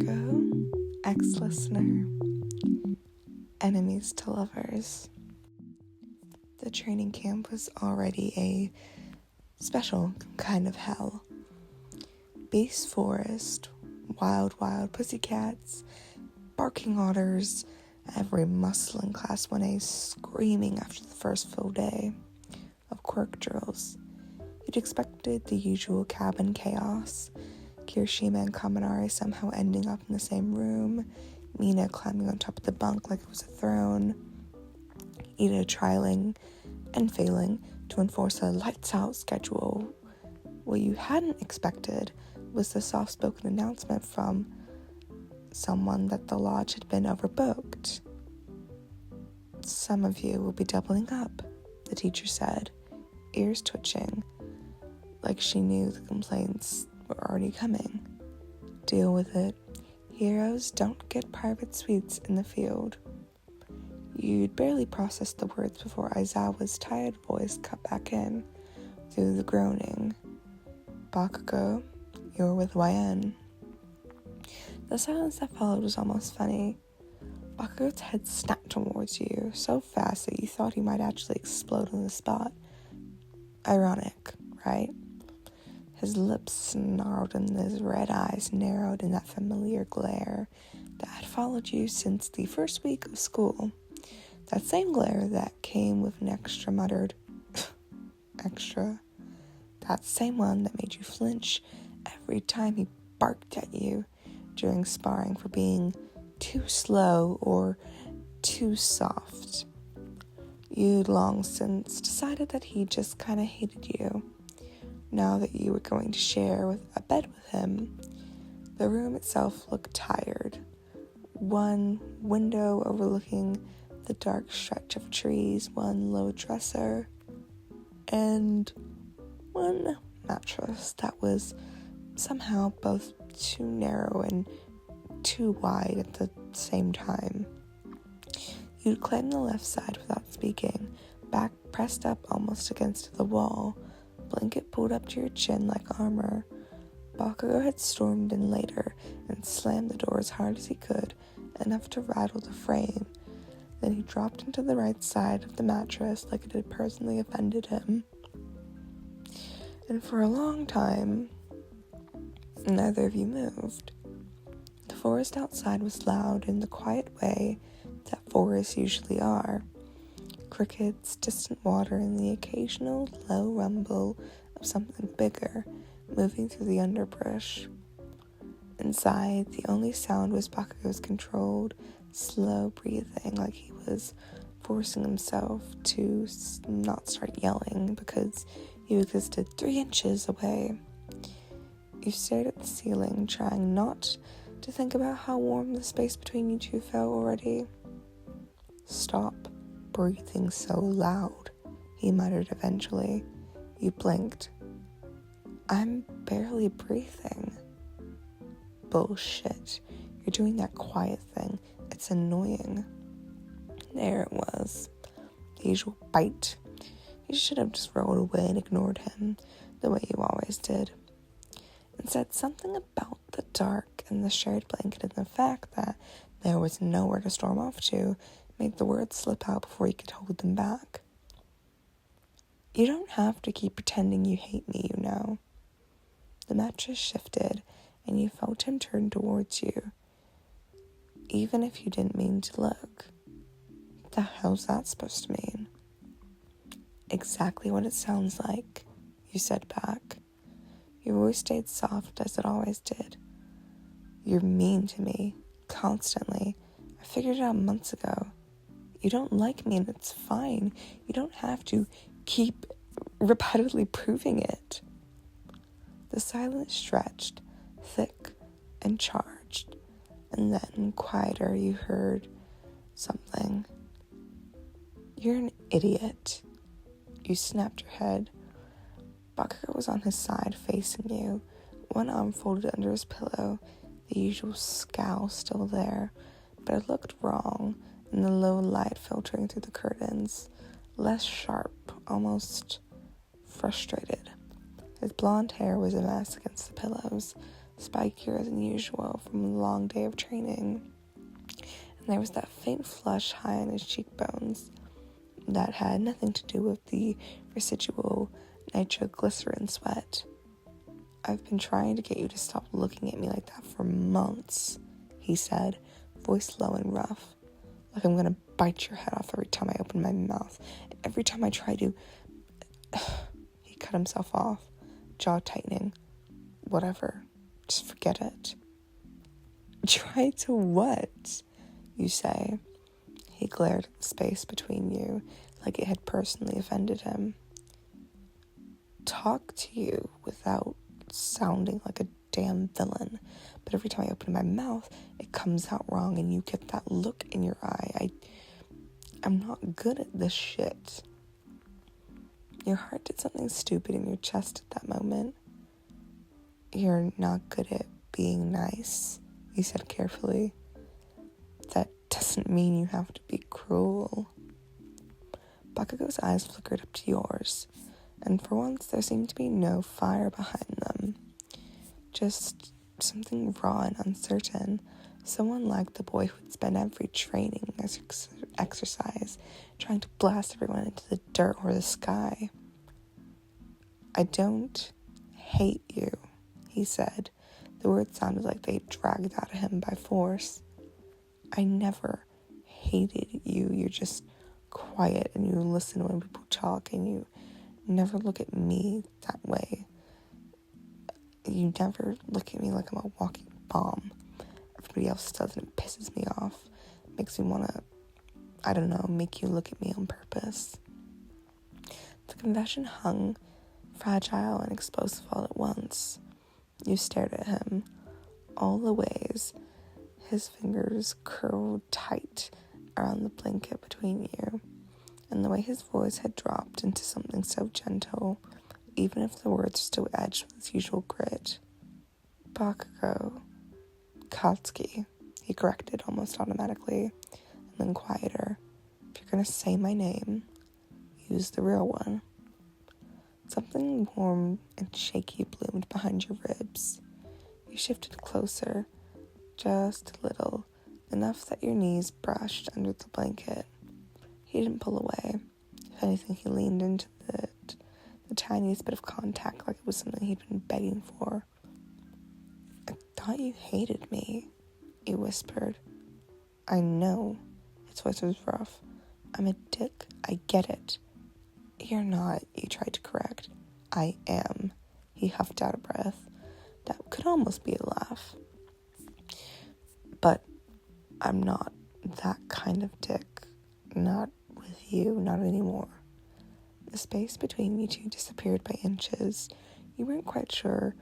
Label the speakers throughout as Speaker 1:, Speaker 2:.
Speaker 1: Marco, ex-listener, enemies to lovers. The training camp was already a special kind of hell. Beast forest, wild pussycats, barking otters, every muscle in Class 1A screaming after the first full day of quirk drills. You'd expected the usual cabin chaos, Kirishima and Kaminari somehow ending up in the same room, Mina climbing on top of the bunk like it was a throne, Ida trialing and failing to enforce a lights-out schedule. What you hadn't expected was the soft-spoken announcement from someone that the lodge had been overbooked. "Some of you will be doubling up," the teacher said, ears twitching, like she knew the complaints were already coming. "Deal with it. Heroes don't get private suites in the field." You'd barely processed the words before Aizawa's tired voice cut back in through the groaning. "Bakugou, you're with YN." The silence that followed was almost funny. Bakugou's head snapped towards you so fast that you thought he might actually explode on the spot. Ironic, right? His lips snarled and his red eyes narrowed in that familiar glare that had followed you since the first week of school. That same glare that came with an extra muttered, extra. That same one that made you flinch every time he barked at you during sparring for being too slow or too soft. You'd long since decided that he just kind of hated you. Now that you were going to share a bed with him, the room itself looked tired. One window overlooking the dark stretch of trees, one low dresser, and one mattress that was somehow both too narrow and too wide at the same time. You'd claimed the left side without speaking, back pressed up almost against the wall, blanket pulled up to your chin like armor. Bakugou had stormed in later and slammed the door as hard as he could, enough to rattle the frame. Then he dropped into the right side of the mattress like it had personally offended him. And for a long time, neither of you moved. The forest outside was loud in the quiet way that forests usually are. Crickets, distant water, and the occasional low rumble of something bigger moving through the underbrush. Inside, the only sound was Bakugou's controlled, slow breathing, like he was forcing himself to not start yelling because you existed 3 inches away. You stared at the ceiling, trying not to think about how warm the space between you two felt already. "Stop breathing so loud," he muttered eventually. You blinked. "I'm barely breathing." "Bullshit. You're doing that quiet thing. It's annoying." There it was. The usual bite. You should have just rolled away and ignored him, the way you always did. Instead, something about the dark and the shared blanket and the fact that there was nowhere to storm off to made the words slip out before you could hold them back. "You don't have to keep pretending you hate me, you know." The mattress shifted, and you felt him turn towards you, even if you didn't mean to look. "What the hell's that supposed to mean?" "Exactly what it sounds like," you said back. Your voice stayed soft as it always did. "You're mean to me, constantly. I figured it out months ago. You don't like me and it's fine. You don't have to keep repeatedly proving it." The silence stretched, thick and charged, and then, quieter, you heard something. "You're an idiot." You snapped your head. Bakugou was on his side, facing you, one arm folded under his pillow, the usual scowl still there, but it looked wrong in the low light filtering through the curtains, less sharp, almost frustrated. His blonde hair was a mess against the pillows, spikier than usual from a long day of training. And there was that faint flush high on his cheekbones that had nothing to do with the residual nitroglycerin sweat. "I've been trying to get you to stop looking at me like that for months," he said, voice low and rough. "Like I'm gonna bite your head off every time I open my mouth. And every time I try to..." He cut himself off, jaw tightening. "Whatever. Just forget it." "Try to what?" you say. He glared at the space between you like it had personally offended him. "Talk to you without sounding like a damn villain, but every time I open my mouth, it comes out wrong and you get that look in your eye. I'm not good at this shit." Your heart did something stupid in your chest at that moment. "You're not good at being nice," he said carefully. "That doesn't mean you have to be cruel." Bakugou's eyes flickered up to yours, and for once there seemed to be no fire behind them. Just something raw and uncertain. Someone like the boy who would spend every training exercise trying to blast everyone into the dirt or the sky. "I don't hate you," he said. The words sounded like they dragged out of him by force. "I never hated you. You're just quiet and you listen when people talk and you never look at me that way. You never look at me like I'm a walking bomb. Everybody else does, and it pisses me off. It makes me want to, make you look at me on purpose." The confession hung, fragile and explosive all at once. You stared at him, all the ways his fingers curled tight around the blanket between you, and the way his voice had dropped into something so gentle, even if the words still edged with his usual grit. "Bakugou. Katsuki," he corrected almost automatically, and then quieter. "If you're gonna say my name, use the real one." Something warm and shaky bloomed behind your ribs. You shifted closer, just a little, enough that your knees brushed under the blanket. He didn't pull away. If anything, he leaned into the tiniest bit of contact like it was something he'd been begging for. "I thought you hated me," he whispered. "I know." His voice was rough. "I'm a dick. I get it." "You're not," you tried to correct. "I am." He huffed out a breath that could almost be a laugh. "But I'm not that kind of dick. Not with you, not anymore." The space between you two disappeared by inches. You weren't quite sure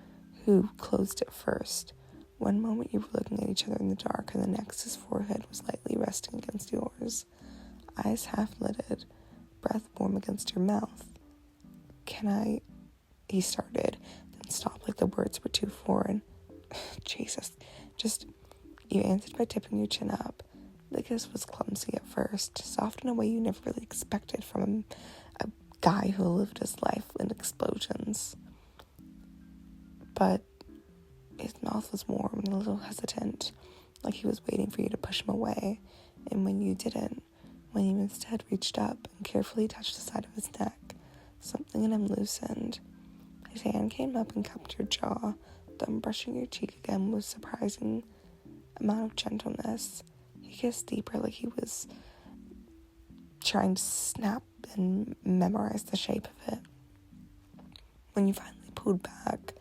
Speaker 1: who closed it first. One moment you were looking at each other in the dark, and the next his forehead was lightly resting against yours. Eyes half-lidded, breath warm against your mouth. "Can I..." he started, then stopped like the words were too foreign. "Jesus, just..." You answered by tipping your chin up. The kiss was clumsy at first, soft in a way you never really expected from a guy who lived his life in explosions. But his mouth was warm and a little hesitant, like he was waiting for you to push him away, and when you didn't, when you instead reached up and carefully touched the side of his neck, something in him loosened. His hand came up and cupped your jaw, then brushing your cheek again with surprising amount of gentleness. He kissed deeper, like he was trying to snap and memorize the shape of it. When you finally pulled back,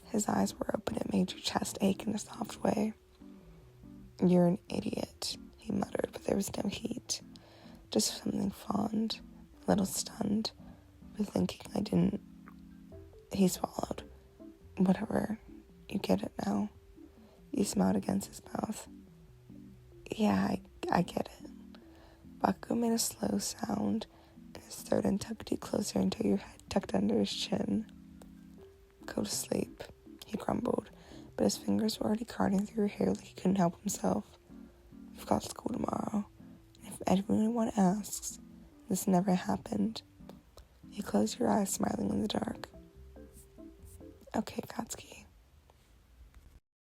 Speaker 1: his eyes were open. It made your chest ache in a soft way. "You're an idiot," he muttered, but there was no heat. Just something fond, a little stunned, but thinking I didn't. He swallowed. "Whatever, you get it now." You smiled against his mouth. "Yeah, I get it." Bakugou made a slow sound in his throat and tugged you closer until your head tucked under his chin. "Go to sleep," he grumbled, but his fingers were already carding through your hair like he couldn't help himself. "We've got school tomorrow, and if anyone asks, this never happened." You closed your eyes, smiling in the dark. "Okay, Katsuki."